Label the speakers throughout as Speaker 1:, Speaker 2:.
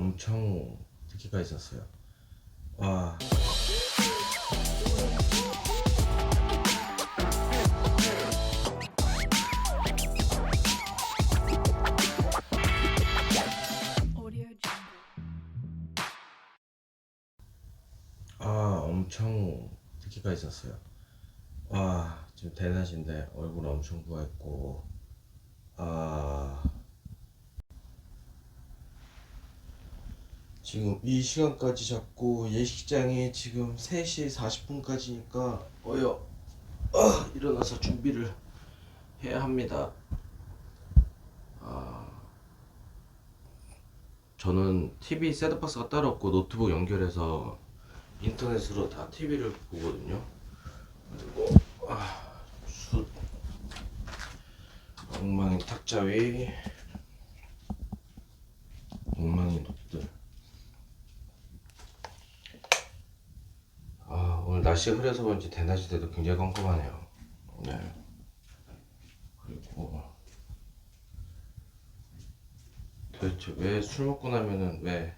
Speaker 1: 엄청 특기가 있었어요. 와. 엄청 특기가 있었어요. 와, 지금 대낮인데 얼굴 엄청 부어있고, 아, 지금 이 시간까지 잡고 예식장이 지금 3시 40분까지니까 일어나서 준비를 해야 합니다. 저는 TV 셋톱박스가 따로 없고 노트북 연결해서 인터넷으로 다 TV를 보거든요. 그리고 숯, 엉망인 탁자위, 엉망인 옷들. 오늘 날씨가 흐려서 그런지 대낮이 돼도 굉장히 깜깜하네요. 네. 그리고 도대체 왜 술 먹고 나면은 왜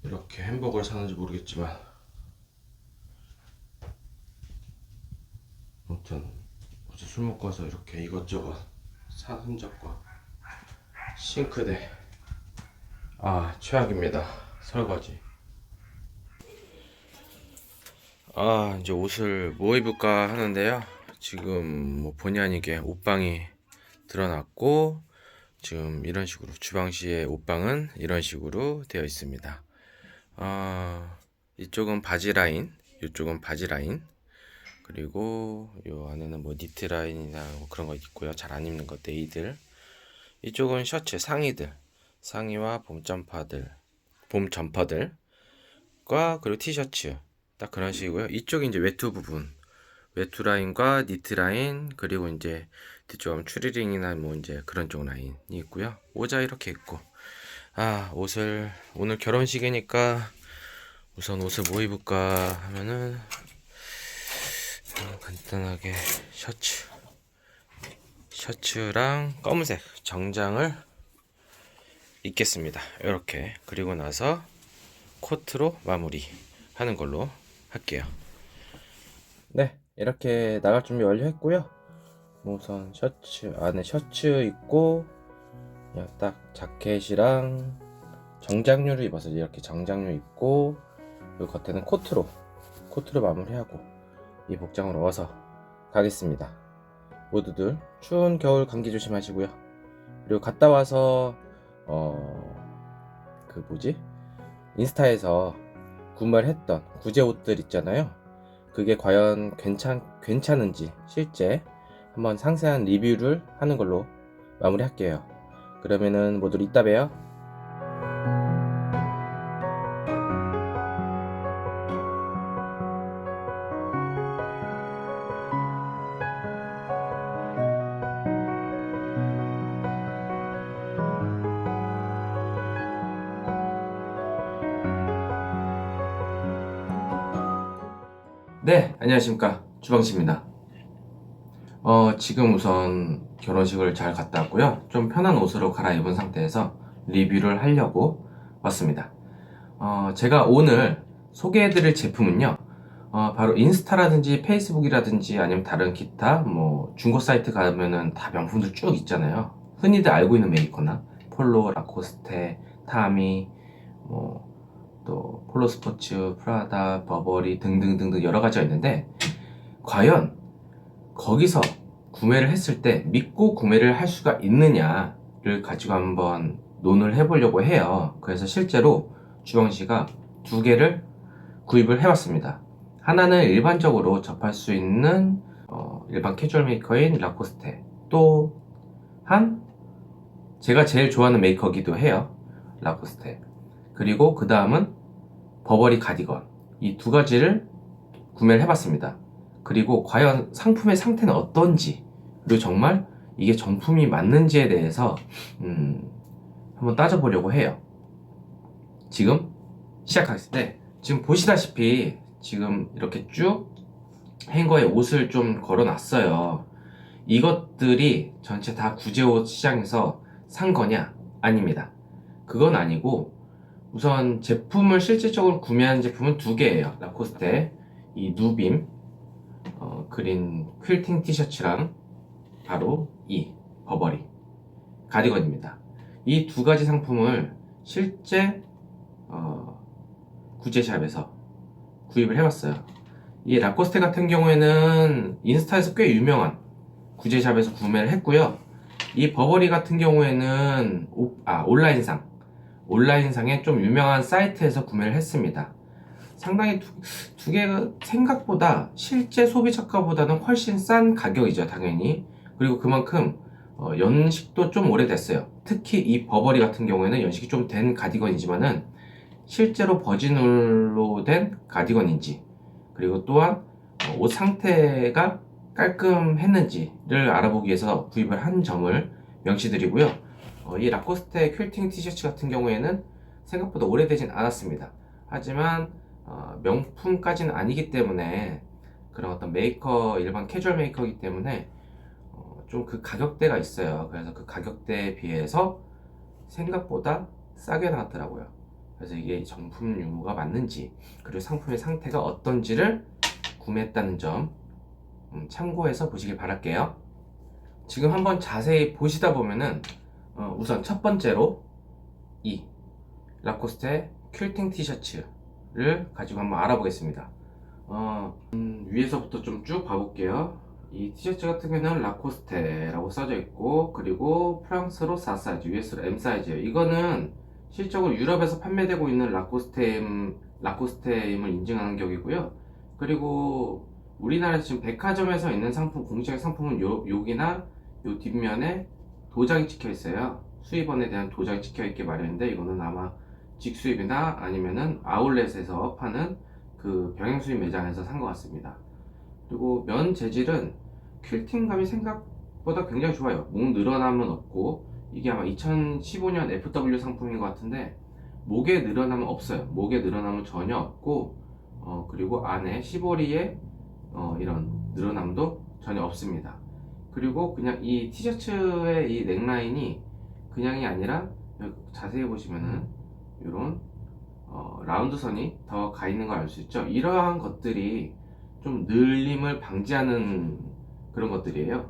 Speaker 1: 이렇게 햄버거를 사는지 모르겠지만, 아무튼 어제 술 먹고 와서 이렇게 이것저것 산 흔적과 싱크대, 최악입니다. 설거지. 이제 옷을 뭐 입을까 하는데요. 지금 뭐 본의 아니게 옷방이 드러났고, 지금 이런 식으로 주방시의 옷방은 이런 식으로 되어 있습니다. 이쪽은 바지 라인, 이쪽은 바지 라인, 그리고 요 안에는 뭐 니트 라인이나 뭐 그런 거 있고요. 잘 안 입는 것 네이들. 이쪽은 셔츠 상의들, 상의와 봄 점퍼들과 그리고 티셔츠 딱 그런 식이고요. 이쪽이 이제 외투 부분, 외투 라인과 니트 라인, 그리고 이제 뒤쪽은 추리링이나 뭐 이제 그런 쪽 라인이 있고요. 모자 이렇게 있고. 옷을 오늘 결혼식이니까 우선 옷을 뭐 입을까 하면은 간단하게 셔츠랑 검은색 정장을 입겠습니다. 이렇게. 그리고 나서 코트로 마무리 하는 걸로 할게요. 네, 이렇게 나갈 준비 완료했고요. 우선 안에 셔츠 입고 그냥 딱 자켓이랑 정장류를 입어서 이렇게 정장류 입고, 그리고 겉에는 코트로 마무리하고 이 복장으로 어서 가겠습니다. 모두들 추운 겨울 감기 조심하시고요. 그리고 갔다 와서 인스타에서 구매했던 구제 옷들 있잖아요. 그게 과연 괜찮은지 실제 한번 상세한 리뷰를 하는 걸로 마무리할게요. 그러면은 모두 이따 봬요. 네, 안녕하십니까. 주방씨입니다. 지금 우선 결혼식을 잘 갔다 왔고요. 좀 편한 옷으로 갈아입은 상태에서 리뷰를 하려고 왔습니다. 제가 오늘 소개해드릴 제품은요. 바로 인스타라든지 페이스북이라든지 아니면 다른 기타 뭐 중고 사이트 가면은 다 명품들 쭉 있잖아요. 흔히들 알고 있는 메이커나 폴로, 라코스테, 타미, 뭐 또 폴로 스포츠, 프라다, 버버리 등등등등 여러 가지가 있는데, 과연 거기서 구매를 했을 때 믿고 구매를 할 수가 있느냐를 가지고 한번 논을 해보려고 해요. 그래서 실제로 주영씨가 2개를 구입을 해봤습니다. 하나는 일반적으로 접할 수 있는 일반 캐주얼 메이커인 라코스테, 또한 제가 제일 좋아하는 메이커기도 해요, 라코스테. 그리고 그 다음은 버버리 가디건, 이 2가지를 구매를 해봤습니다. 그리고 과연 상품의 상태는 어떤지, 그리고 정말 이게 정품이 맞는지에 대해서 한번 따져보려고 해요. 지금 시작하겠습니다. 네, 지금 보시다시피 지금 이렇게 쭉 행거에 옷을 좀 걸어 놨어요. 이것들이 전체 다 구제옷 시장에서 산 거냐? 아닙니다. 그건 아니고 우선 제품을 실질적으로 구매한 제품은 두 개예요. 라코스테 이 누빔 그린 퀼팅 티셔츠랑 바로 이 버버리 가디건입니다. 이 두 가지 상품을 실제 구제샵에서 구입을 해봤어요. 이 라코스테 같은 경우에는 인스타에서 꽤 유명한 구제샵에서 구매를 했고요. 이 버버리 같은 경우에는 온라인상에 좀 유명한 사이트에서 구매를 했습니다. 상당히 두 개가 생각보다 실제 소비자가보다는 훨씬 싼 가격이죠, 당연히. 그리고 그만큼 연식도 좀 오래됐어요. 특히 이 버버리 같은 경우에는 연식이 좀 된 가디건이지만은 실제로 버진울로 된 가디건인지, 그리고 또한 옷 상태가 깔끔했는지를 알아보기 위해서 구입을 한 점을 명시드리고요. 이 라코스테 퀼팅 티셔츠 같은 경우에는 생각보다 오래되진 않았습니다. 하지만 명품까지는 아니기 때문에, 그런 어떤 메이커, 일반 캐주얼 메이커이기 때문에 좀 그 가격대가 있어요. 그래서 그 가격대에 비해서 생각보다 싸게 나왔더라고요. 그래서 이게 정품 유무가 맞는지, 그리고 상품의 상태가 어떤지를 구매했다는 점 참고해서 보시길 바랄게요. 지금 한번 자세히 보시다 보면은 우선 첫 번째로 이 라코스테 퀼팅 티셔츠를 가지고 한번 알아보겠습니다. 위에서부터 좀 쭉 봐볼게요. 이 티셔츠 같은 경우는 라코스테라고 써져 있고, 그리고 프랑스로 4사이즈, US로 M 사이즈예요. 이거는 실적으로 유럽에서 판매되고 있는 라코스테임을 인증하는 격이고요. 그리고 우리나라에서 지금 백화점에서 있는 상품, 공식 상품은 여기나 요 뒷면에 도장이 찍혀 있어요. 수입원에 대한 도장이 찍혀 있게 마련인데, 이거는 아마 직수입이나 아니면은 아울렛에서 파는 그 병행수입 매장에서 산 것 같습니다. 그리고 면 재질은 퀼팅감이 생각보다 굉장히 좋아요. 목 늘어남은 없고, 이게 아마 2015년 FW 상품인 것 같은데 목에 늘어남은 없어요. 목에 늘어남은 전혀 없고, 그리고 안에 시보리에 이런 늘어남도 전혀 없습니다. 그리고 그냥 이 티셔츠의 이 넥라인이 그냥이 아니라 자세히 보시면은 이런 라운드선이 더 가 있는 걸 알 수 있죠. 이러한 것들이 좀 늘림을 방지하는 그런 것들이에요.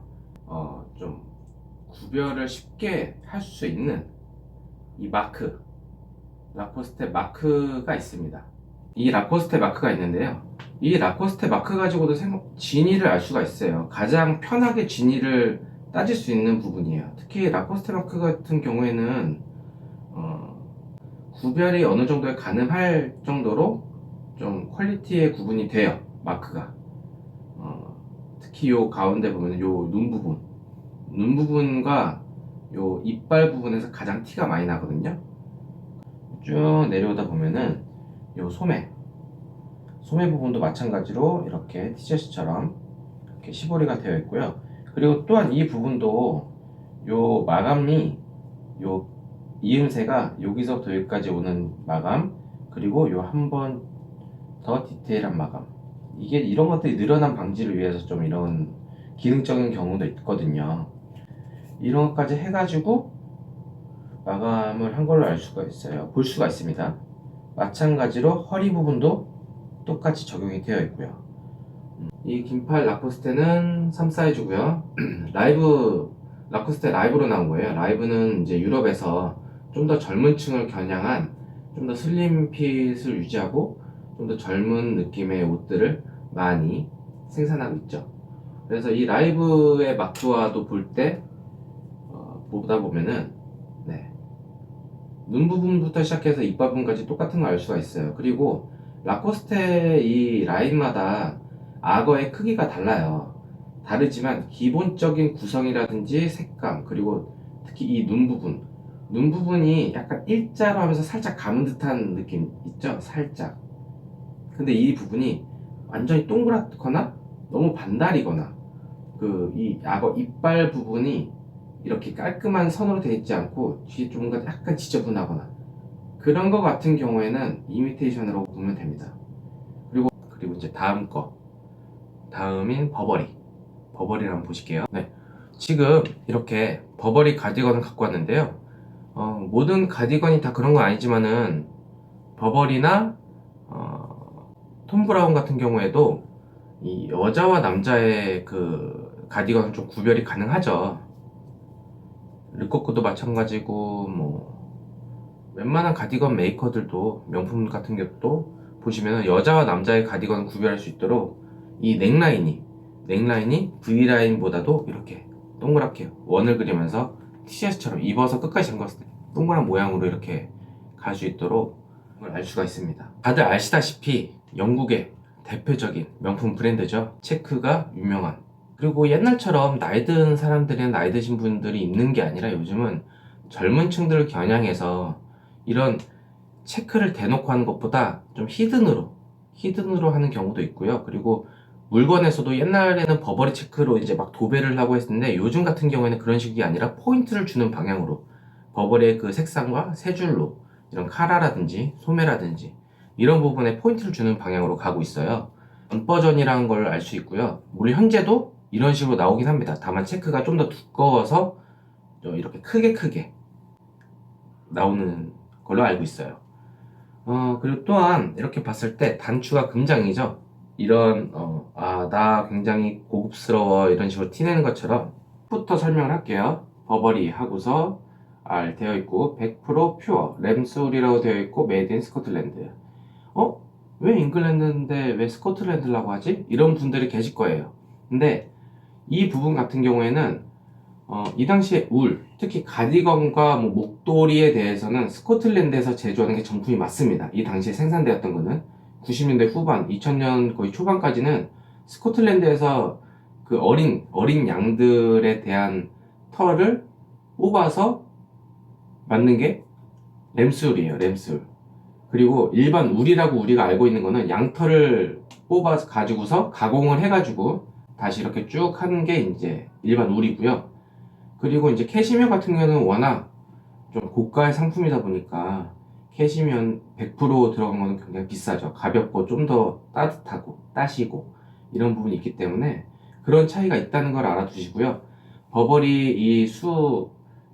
Speaker 1: 좀 구별을 쉽게 할 수 있는 이 마크, 라코스테 마크가 있습니다. 이 라코스테 마크가 있는데요. 이 라코스테 마크 가지고도 진위를 알 수가 있어요. 가장 편하게 진위를 따질 수 있는 부분이에요. 특히 라코스테 마크 같은 경우에는 구별이 어느 정도에 가능할 정도로 좀 퀄리티의 구분이 돼요, 마크가. 특히 요 가운데 보면 요 눈 부분과 요 이빨 부분에서 가장 티가 많이 나거든요. 쭉 내려오다 보면은 요 소매 부분도 마찬가지로 이렇게 티셔츠처럼 이렇게 시보리가 되어 있고요. 그리고 또한 이 부분도 요 마감이, 요 이음새가 여기서부터 여기까지 오는 마감, 그리고 요 한 번 더 디테일한 마감, 이게 이런 것들이 늘어난 방지를 위해서 좀 이런 기능적인 경우도 있거든요. 이런 것까지 해가지고 마감을 한 걸로 알 수가 있어요. 볼 수가 있습니다. 마찬가지로 허리 부분도 똑같이 적용이 되어 있고요. 이 긴팔 라코스테는 3 사이즈고요. 라코스테 라이브로 나온 거예요. 라이브는 이제 유럽에서 좀 더 젊은 층을 겨냥한, 좀 더 슬림 핏을 유지하고 좀 더 젊은 느낌의 옷들을 많이 생산하고 있죠. 그래서 이 라이브의 마크와도 볼 때 보다 보면은 눈 부분부터 시작해서 이빨 부분까지 똑같은 걸 알 수가 있어요. 그리고 라코스테 이 라인마다 악어의 크기가 달라요. 다르지만 기본적인 구성이라든지 색감, 그리고 특히 이 눈 부분이 약간 일자로 하면서 살짝 감은 듯한 느낌 있죠? 살짝. 근데 이 부분이 완전히 동그랗거나 너무 반달이거나, 이 악어 이빨 부분이 이렇게 깔끔한 선으로 되어 있지 않고 뒤에 좀 뭔가 약간 지저분하거나 그런 거 같은 경우에는 이미테이션으로 보면 됩니다. 그리고 이제 다음인 버버리를 한번 보실게요. 네, 지금 이렇게 버버리 가디건을 갖고 왔는데요. 모든 가디건이 다 그런 건 아니지만은 버버리나 톰 브라운 같은 경우에도 이 여자와 남자의 그 가디건은 좀 구별이 가능하죠. 르코크도 마찬가지고 뭐 웬만한 가디건 메이커들도 명품 같은 것도 보시면 여자와 남자의 가디건을 구별할 수 있도록 이 넥라인이 V라인보다도 이렇게 동그랗게 원을 그리면서 티셔츠처럼 입어서 끝까지 잠갔을 때 동그란 모양으로 이렇게 갈 수 있도록 걸 알 수가 있습니다. 다들 아시다시피 영국의 대표적인 명품 브랜드죠. 체크가 유명한. 그리고 옛날처럼 나이 든 사람들이나 나이 드신 분들이 입는 게 아니라 요즘은 젊은 층들을 겨냥해서 이런 체크를 대놓고 하는 것보다 좀 히든으로 하는 경우도 있고요. 그리고 물건에서도 옛날에는 버버리 체크로 이제 막 도배를 하고 했는데 요즘 같은 경우에는 그런 식이 아니라 포인트를 주는 방향으로 버버리의 그 색상과 세 줄로 이런 카라라든지 소매라든지 이런 부분에 포인트를 주는 방향으로 가고 있어요. 전 버전이라는 걸 알 수 있고요. 물론 현재도 이런 식으로 나오긴 합니다. 다만 체크가 좀 더 두꺼워서 이렇게 크게 나오는 걸로 알고 있어요. 그리고 또한 이렇게 봤을 때 단추가 금장이죠. 이런 나 굉장히 고급스러워 이런 식으로 티내는 것처럼 부터 설명을 할게요. 버버리 하고서 R 되어 있고 100% 퓨어 램솔이라고 되어 있고 메이드 인 스코틀랜드. 왜 잉글랜드인데 왜 스코틀랜드라고 하지? 이런 분들이 계실 거예요. 근데 이 부분 같은 경우에는 이 당시에 특히 가디건과 뭐 목도리에 대해서는 스코틀랜드에서 제조하는 게 정품이 맞습니다. 이 당시에 생산되었던 거는 90년대 후반, 2000년 거의 초반까지는 스코틀랜드에서 그 어린 양들에 대한 털을 뽑아서 만든 게 램술이에요, 램술. 그리고 일반 울이라고 우리가 알고 있는 거는 양털을 뽑아서 가지고서 가공을 해가지고 다시 이렇게 쭉 하는 게 이제 일반 울이고요. 그리고 이제 캐시미어 같은 경우는 워낙 좀 고가의 상품이다 보니까 캐시미어 100% 들어간 거는 굉장히 비싸죠. 가볍고 좀 더 따뜻하고 따시고 이런 부분이 있기 때문에 그런 차이가 있다는 걸 알아두시고요. 버버리 이 수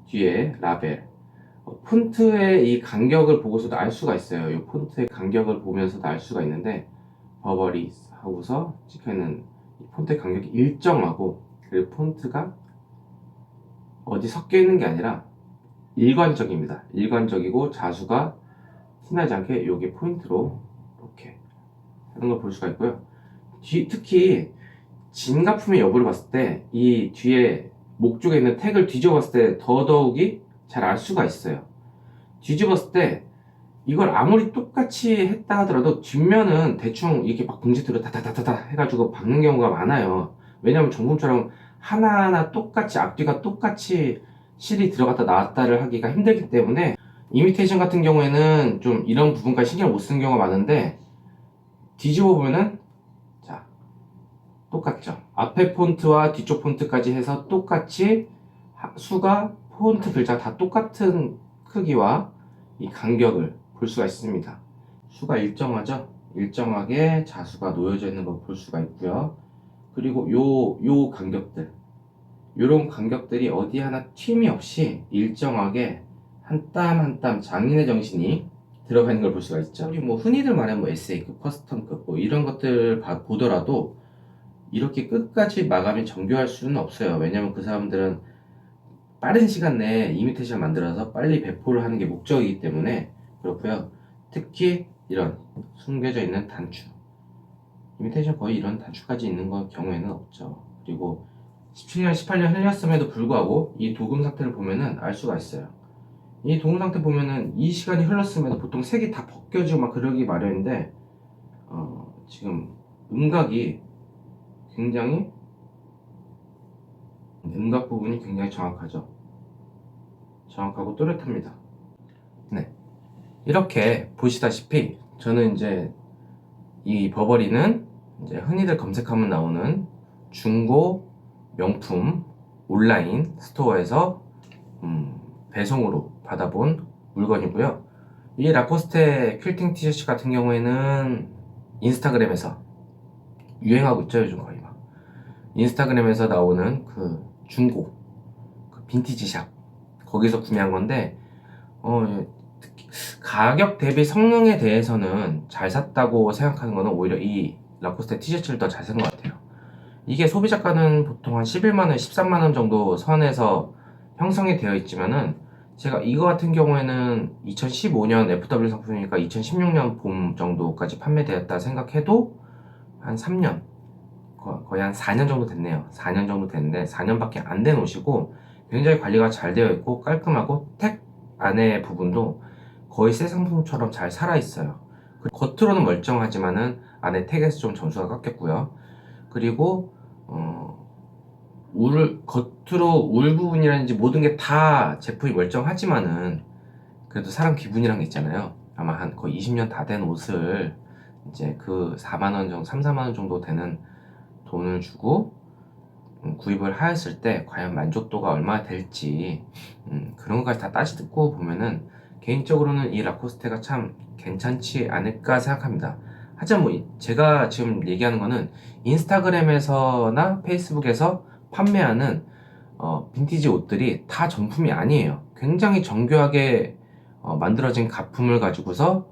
Speaker 1: 뒤에 라벨 폰트의 이 간격을 보고서도 알 수가 있어요. 이 폰트의 간격을 보면서도 알 수가 있는데 버버리 하고서 찍혀있는 이 폰트의 간격이 일정하고 그리고 폰트가 어디 섞여 있는 게 아니라 일관적입니다. 일관적이고 자수가 티나지 않게 여기 포인트로 이렇게 하는 걸 볼 수가 있고요. 특히 진가품의 여부를 봤을 때 이 뒤에 목 쪽에 있는 택을 뒤집어 봤을 때 더더욱이 잘 알 수가 있어요. 뒤집었을 때 이걸 아무리 똑같이 했다 하더라도 뒷면은 대충 이렇게 막 봉지트로 다다다다다 해가지고 박는 경우가 많아요. 왜냐면 정품처럼 하나하나 똑같이 앞뒤가 똑같이 실이 들어갔다 나왔다를 하기가 힘들기 때문에 이미테이션 같은 경우에는 좀 이런 부분까지 신경을 못 쓰는 경우가 많은데 뒤집어 보면은 자 똑같죠. 앞에 폰트와 뒤쪽 폰트까지 해서 똑같이 수가 폰트 글자 다 똑같은 크기와 이 간격을 볼 수가 있습니다. 수가 일정하죠? 일정하게 자수가 놓여져 있는 걸 볼 수가 있고요. 그리고 요 간격들 요런 간격들이 어디 하나 튀임이 없이 일정하게 한 땀 한 땀 장인의 정신이 들어가 있는 걸 볼 수가 있죠. 우리 뭐 흔히들 말하는 뭐 SA급, 커스텀급 뭐 이런 것들 보더라도 이렇게 끝까지 마감이 정교할 수는 없어요. 왜냐면 그 사람들은 빠른 시간 내에 이미테이션을 만들어서 빨리 배포를 하는 게 목적이기 때문에 그렇고요. 특히 이런 숨겨져 있는 단추 이미테이션 거의 이런 단추까지 있는 경우에는 없죠. 그리고 17년, 18년 흘렸음에도 불구하고 이 도금 상태를 보면은 알 수가 있어요. 이 도금 상태 보면은 이 시간이 흘렀음에도 보통 색이 다 벗겨지고 막 그러기 마련인데 지금 음각이 굉장히 음각 부분이 굉장히 정확하죠. 정확하고 또렷합니다. 네. 이렇게 보시다시피 저는 이제 이 버버리는 이제 흔히들 검색하면 나오는 중고 명품 온라인 스토어에서 배송으로 받아본 물건이고요. 이 라코스테 퀼팅 티셔츠 같은 경우에는 인스타그램에서 유행하고 있죠. 요즘 거의 막 인스타그램에서 나오는 그 중고 빈티지샵 거기서 구매한 건데 가격 대비 성능에 대해서는 잘 샀다고 생각하는 거는 오히려 이 라코스테 티셔츠를 더 잘 산 것 같아요. 이게 소비자가는 보통 한 11만원, 13만원 정도 선에서 형성이 되어 있지만은 제가 이거 같은 경우에는 2015년 FW 상품이니까 2016년 봄 정도까지 판매되었다 생각해도 한 3년, 거의 한 4년 정도 됐네요. 4년 정도 됐는데 4년밖에 안 된 옷이고 굉장히 관리가 잘 되어 있고 깔끔하고 택 안에 부분도 거의 새 상품처럼 잘 살아있어요. 겉으로는 멀쩡하지만은 안에 택에서 좀 점수가 깎였고요. 그리고 겉으로 울 부분이라든지 모든 게 다 제품이 멀쩡하지만은 그래도 사람 기분이란 게 있잖아요. 아마 한 거의 20년 다 된 옷을 이제 그 4만원 정도, 3, 4만원 정도 되는 돈을 주고 구입을 하였을 때 과연 만족도가 얼마나 될지 그런 것까지 다 따지고 보면은 개인적으로는 이 라코스테가 참 괜찮지 않을까 생각합니다. 하지만 뭐 제가 지금 얘기하는 거는 인스타그램에서나 페이스북에서 판매하는 빈티지 옷들이 다 정품이 아니에요. 굉장히 정교하게 만들어진 가품을 가지고서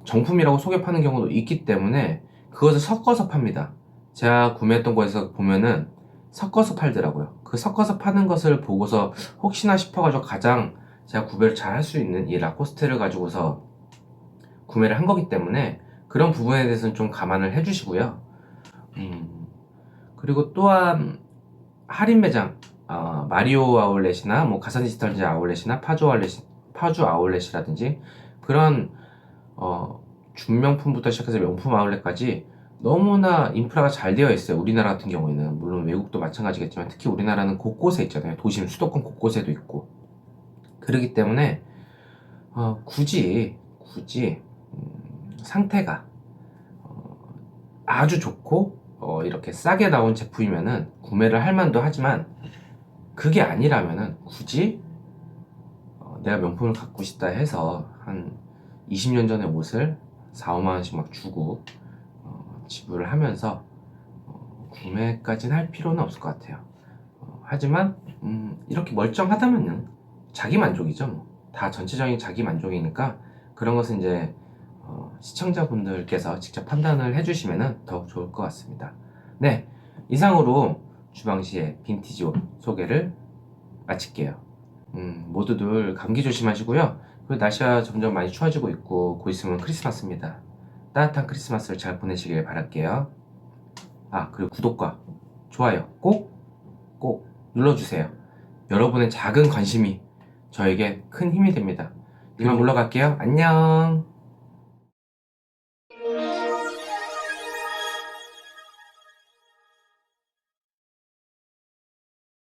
Speaker 1: 정품이라고 속여 파는 경우도 있기 때문에 그것을 섞어서 팝니다. 제가 구매했던 곳에서 보면은 섞어서 팔더라고요. 그 섞어서 파는 것을 보고서 혹시나 싶어가지고 가장 제가 구별을 잘 할 수 있는 이 라코스테를 가지고서 구매를 한 거기 때문에 그런 부분에 대해서는 좀 감안을 해주시고요. 그리고 또한 할인 매장, 마리오 아울렛이나 뭐 가산 디지털즈 아울렛이나 파주 아울렛이라든지 그런 준명품부터 시작해서 명품 아울렛까지 너무나 인프라가 잘 되어 있어요. 우리나라 같은 경우에는 물론 외국도 마찬가지겠지만 특히 우리나라는 곳곳에 있잖아요. 도심 수도권 곳곳에도 있고 그렇기 때문에 굳이 상태가 아주 좋고 이렇게 싸게 나온 제품이면은 구매를 할 만도 하지만 그게 아니라면은 굳이 내가 명품을 갖고 싶다 해서 한 20년 전의 옷을 4, 5만원씩 막 주고 지불을 하면서 구매까지는 할 필요는 없을 것 같아요. 하지만 이렇게 멀쩡하다면은 자기 만족이죠. 뭐. 다 전체적인 자기 만족이니까 그런 것은 이제 시청자분들께서 직접 판단을 해주시면 더욱 좋을 것 같습니다. 네, 이상으로 주방시의 빈티지 옷 소개를 마칠게요. 모두들 감기 조심하시고요. 그리고 날씨가 점점 많이 추워지고 있고 곧 있으면 크리스마스입니다. 따뜻한 크리스마스를 잘 보내시길 바랄게요. 그리고 구독과 좋아요 꼭 눌러주세요. 여러분의 작은 관심이 저에게 큰 힘이 됩니다. 이만 물러갈게요. 안녕.